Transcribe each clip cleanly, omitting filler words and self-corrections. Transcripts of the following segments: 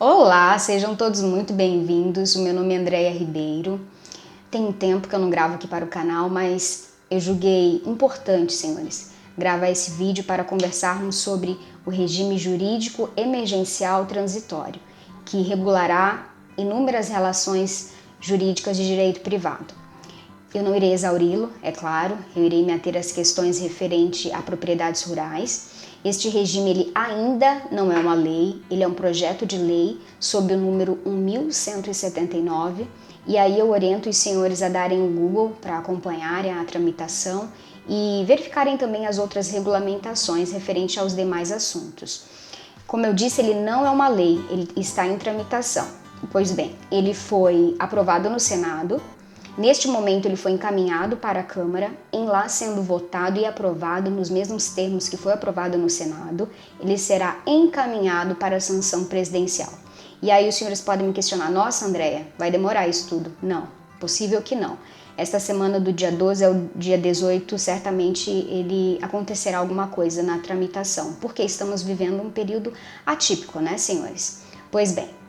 Olá, sejam todos muito bem-vindos. O meu nome é Andréia Ribeiro. Tem um tempo que eu não gravo aqui para o canal, mas eu julguei importante, senhores, gravar esse vídeo para conversarmos sobre o regime jurídico emergencial transitório, que regulará inúmeras relações jurídicas de direito privado. Eu não irei exauri-lo, é claro, eu irei me ater às questões referentes a propriedades rurais. Este regime ele ainda não é uma lei, ele é um projeto de lei sob o número 1179, e aí eu oriento os senhores a darem o Google para acompanharem a tramitação e verificarem também as outras regulamentações referentes aos demais assuntos. Como eu disse, ele não é uma lei, ele está em tramitação. Pois bem, ele foi aprovado no Senado. Neste momento ele foi encaminhado para a Câmara, em lá sendo votado e aprovado nos mesmos termos que foi aprovado no Senado, ele será encaminhado para a sanção presidencial. E aí os senhores podem me questionar, nossa Andréia, vai demorar isso tudo? Não, possível que não. Esta semana do dia 12 ao dia 18, certamente ele acontecerá alguma coisa na tramitação, porque estamos vivendo um período atípico, né, senhores? Pois bem,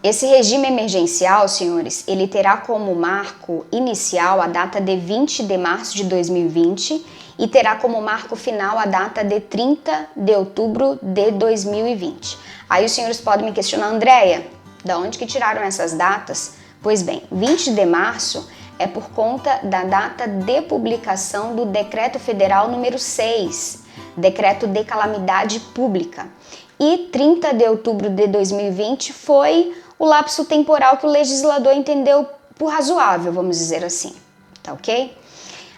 esse regime emergencial, senhores, ele terá como marco inicial a data de 20 de março de 2020 e terá como marco final a data de 30 de outubro de 2020. Aí os senhores podem me questionar, Andréia, da onde que tiraram essas datas? Pois bem, 20 de março é por conta da data de publicação do Decreto Federal número 6, Decreto de Calamidade Pública. E 30 de outubro de 2020 foi o lapso temporal que o legislador entendeu por razoável, vamos dizer assim, tá ok?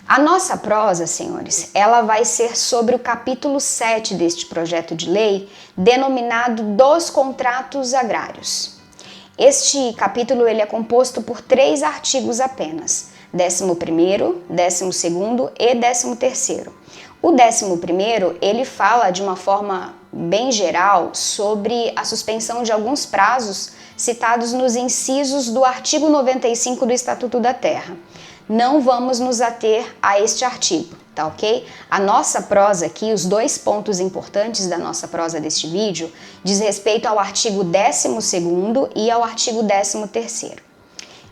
A nossa prosa, senhores, ela vai ser sobre o capítulo 7 deste projeto de lei, denominado dos contratos agrários. Este capítulo ele é composto por 3 artigos apenas, 11º, 12º e 13º. O 11º, ele fala de uma forma bem geral sobre a suspensão de alguns prazos citados nos incisos do artigo 95 do Estatuto da Terra. Não vamos nos ater a este artigo, tá ok? A nossa prosa aqui, os 2 pontos importantes da nossa prosa deste vídeo, diz respeito ao artigo 12º e ao artigo 13º.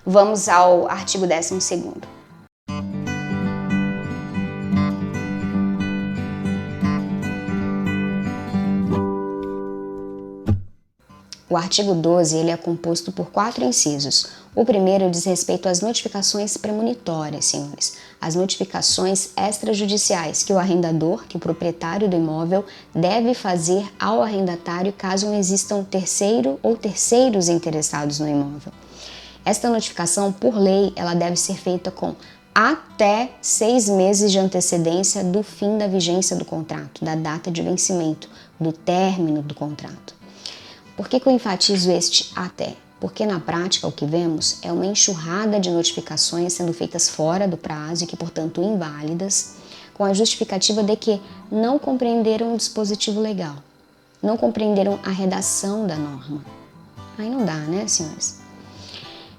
Vamos ao artigo 12º. O artigo 12 ele é composto por 4 incisos. O primeiro diz respeito às notificações premonitórias, senhores. As notificações extrajudiciais que o arrendador, que o proprietário do imóvel, deve fazer ao arrendatário caso não existam terceiro ou terceiros interessados no imóvel. Esta notificação, por lei, ela deve ser feita com até 6 meses de antecedência do fim da vigência do contrato, da data de vencimento, do término do contrato. Por que eu enfatizo este até? Porque na prática o que vemos é uma enxurrada de notificações sendo feitas fora do prazo e que, portanto, inválidas, com a justificativa de que não compreenderam o dispositivo legal, não compreenderam a redação da norma. Aí não dá, né, senhores?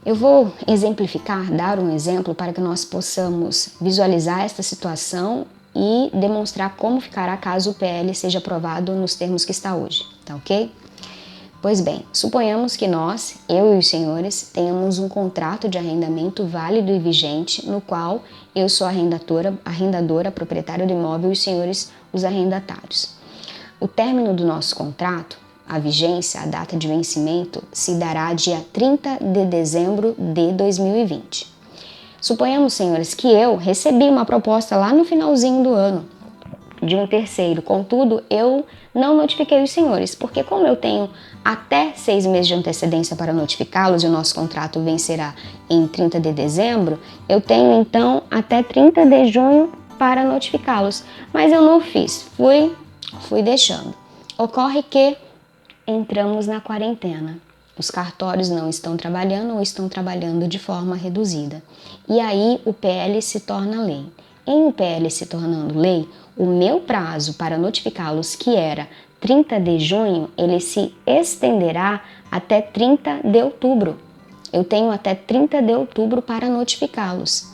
Eu vou exemplificar, dar um exemplo para que nós possamos visualizar esta situação e demonstrar como ficará caso o PL seja aprovado nos termos que está hoje, tá ok? Pois bem, suponhamos que nós, eu e os senhores, tenhamos um contrato de arrendamento válido e vigente, no qual eu sou arrendadora, proprietária do imóvel e os senhores os arrendatários. O término do nosso contrato, a vigência, a data de vencimento, se dará dia 30 de dezembro de 2020. Suponhamos, senhores, que eu recebi uma proposta lá no finalzinho do ano de um terceiro, contudo, eu não notifiquei os senhores, porque como eu tenho até 6 meses de antecedência para notificá-los e o nosso contrato vencerá em 30 de dezembro, eu tenho então até 30 de junho para notificá-los, mas eu não fiz, fui deixando. Ocorre que entramos na quarentena. Os cartórios não estão trabalhando ou estão trabalhando de forma reduzida. E aí o PL se torna lei. Em o PL se tornando lei, o meu prazo para notificá-los, que era 30 de junho, ele se estenderá até 30 de outubro. Eu tenho até 30 de outubro para notificá-los.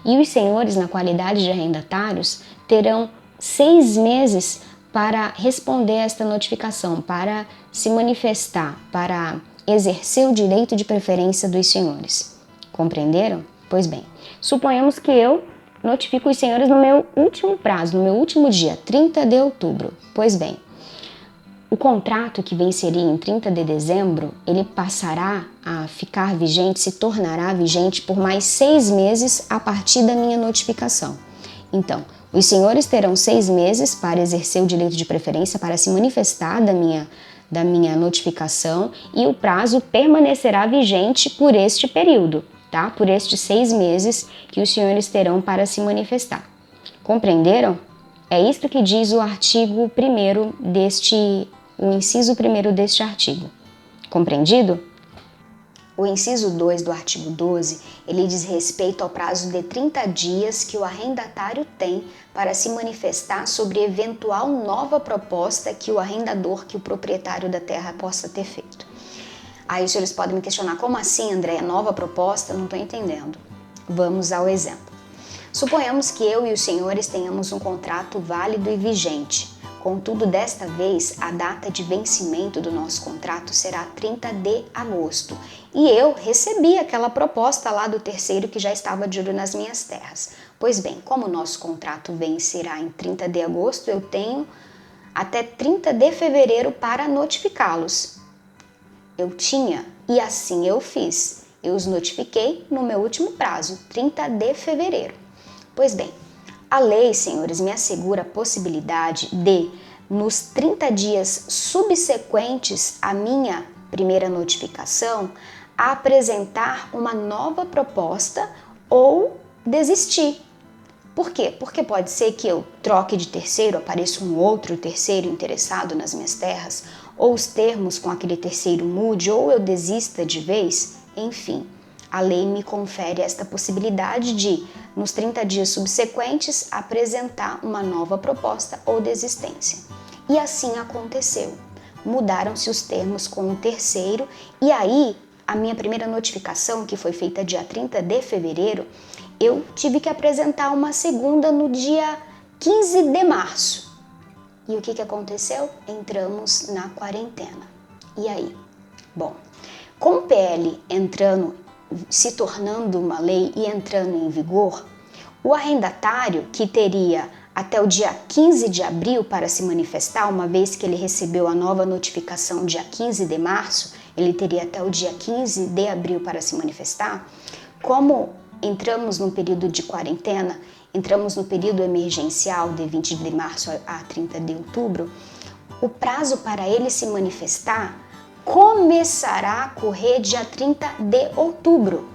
E os senhores, na qualidade de arrendatários, terão 6 meses para responder a esta notificação, para se manifestar, para exercer o direito de preferência dos senhores. Compreenderam? Pois bem, suponhamos que eu notifico os senhores no meu último prazo, no meu último dia, 30 de outubro. Pois bem, o contrato que venceria em 30 de dezembro, ele passará a ficar vigente, se tornará vigente por mais 6 meses a partir da minha notificação. Então, os senhores terão 6 meses para exercer o direito de preferência, para se manifestar da minha notificação, e o prazo permanecerá vigente por este período, tá? Por estes 6 meses que os senhores terão para se manifestar. Compreenderam? É isto que diz o artigo 1º o inciso 1º deste artigo. Compreendido? O inciso 2 do artigo 12, ele diz respeito ao prazo de 30 dias que o arrendatário tem para se manifestar sobre eventual nova proposta que o arrendador, que o proprietário da terra possa ter feito. Aí os senhores podem me questionar, como assim, Andréia, nova proposta? Não estou entendendo. Vamos ao exemplo. Suponhamos que eu e os senhores tenhamos um contrato válido e vigente. Contudo, desta vez, a data de vencimento do nosso contrato será 30 de agosto. E eu recebi aquela proposta lá do terceiro que já estava de olho nas minhas terras. Pois bem, como o nosso contrato vencerá em 30 de agosto, eu tenho até 30 de fevereiro para notificá-los. Eu tinha, e assim eu fiz. Eu os notifiquei no meu último prazo, 30 de fevereiro. Pois bem, a lei, senhores, me assegura a possibilidade de, nos 30 dias subsequentes à minha primeira notificação, apresentar uma nova proposta ou desistir. Por quê? Porque pode ser que eu troque de terceiro, apareça um outro terceiro interessado nas minhas terras, ou os termos com aquele terceiro mude, ou eu desista de vez, enfim. A lei me confere esta possibilidade de, nos 30 dias subsequentes, apresentar uma nova proposta ou desistência. E assim aconteceu. Mudaram-se os termos com o terceiro e aí a minha primeira notificação, que foi feita dia 30 de fevereiro, eu tive que apresentar uma segunda no dia 15 de março. E o que aconteceu? Entramos na quarentena. E aí? Bom, com o PL se tornando uma lei e entrando em vigor, o arrendatário, que teria até o dia 15 de abril para se manifestar, uma vez que ele recebeu a nova notificação dia 15 de março, ele teria até o dia 15 de abril para se manifestar. Como entramos num período de quarentena, entramos no período emergencial de 20 de março a 30 de outubro, o prazo para ele se manifestar começará a correr dia 30 de outubro,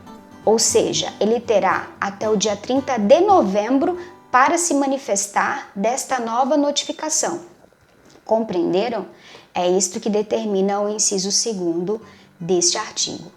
ou seja, ele terá até o dia 30 de novembro para se manifestar desta nova notificação. Compreenderam? É isto que determina o inciso 2º deste artigo.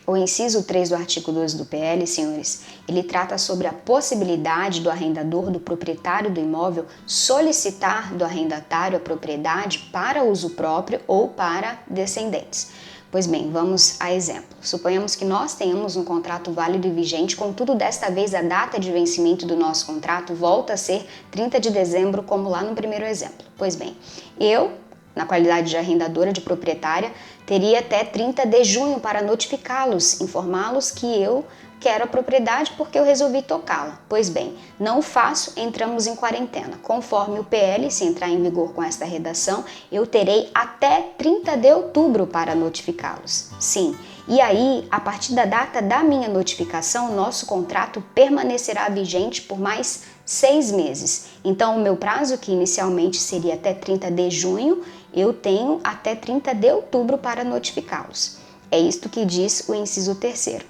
O inciso 3 do artigo 12 do PL, senhores, ele trata sobre a possibilidade do arrendador, do proprietário do imóvel, solicitar do arrendatário a propriedade para uso próprio ou para descendentes. Pois bem, vamos a exemplo. Suponhamos que nós tenhamos um contrato válido e vigente, contudo, desta vez a data de vencimento do nosso contrato volta a ser 30 de dezembro, como lá no primeiro exemplo. Pois bem, eu, na qualidade de arrendadora, de proprietária, teria até 30 de junho para notificá-los, informá-los que eu quero a propriedade porque eu resolvi tocá-la. Pois bem, não faço, entramos em quarentena. Conforme o PL, se entrar em vigor com esta redação, eu terei até 30 de outubro para notificá-los. Sim, e aí, a partir da data da minha notificação, nosso contrato permanecerá vigente por mais 6 meses. Então, o meu prazo, que inicialmente seria até 30 de junho, eu tenho até 30 de outubro para notificá-los. É isto que diz o inciso 3º.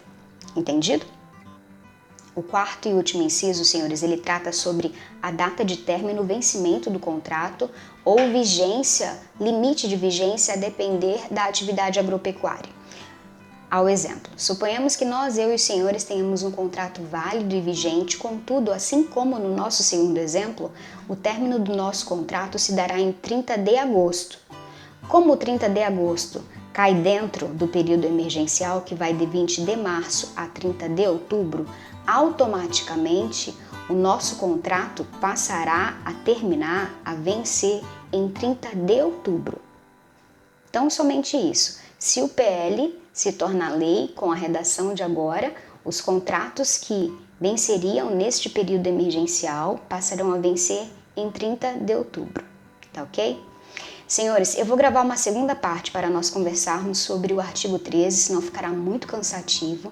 Entendido? O 4º e último inciso, senhores, ele trata sobre a data de término, vencimento do contrato ou vigência, limite de vigência a depender da atividade agropecuária. Ao exemplo, suponhamos que nós, eu e os senhores, tenhamos um contrato válido e vigente, contudo, assim como no nosso segundo exemplo, o término do nosso contrato se dará em 30 de agosto. Como o 30 de agosto cai dentro do período emergencial, que vai de 20 de março a 30 de outubro, automaticamente o nosso contrato passará a terminar, a vencer em 30 de outubro. Então, somente isso. Se o PL se tornar lei com a redação de agora, os contratos que venceriam neste período emergencial passarão a vencer em 30 de outubro, tá ok? Senhores, eu vou gravar uma segunda parte para nós conversarmos sobre o artigo 13, senão ficará muito cansativo.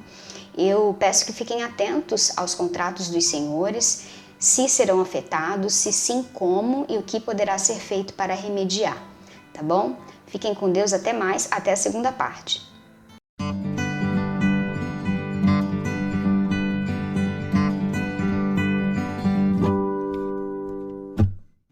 Eu peço que fiquem atentos aos contratos dos senhores, se serão afetados, se sim, como e o que poderá ser feito para remediar, tá bom? Fiquem com Deus, até mais, até a segunda parte.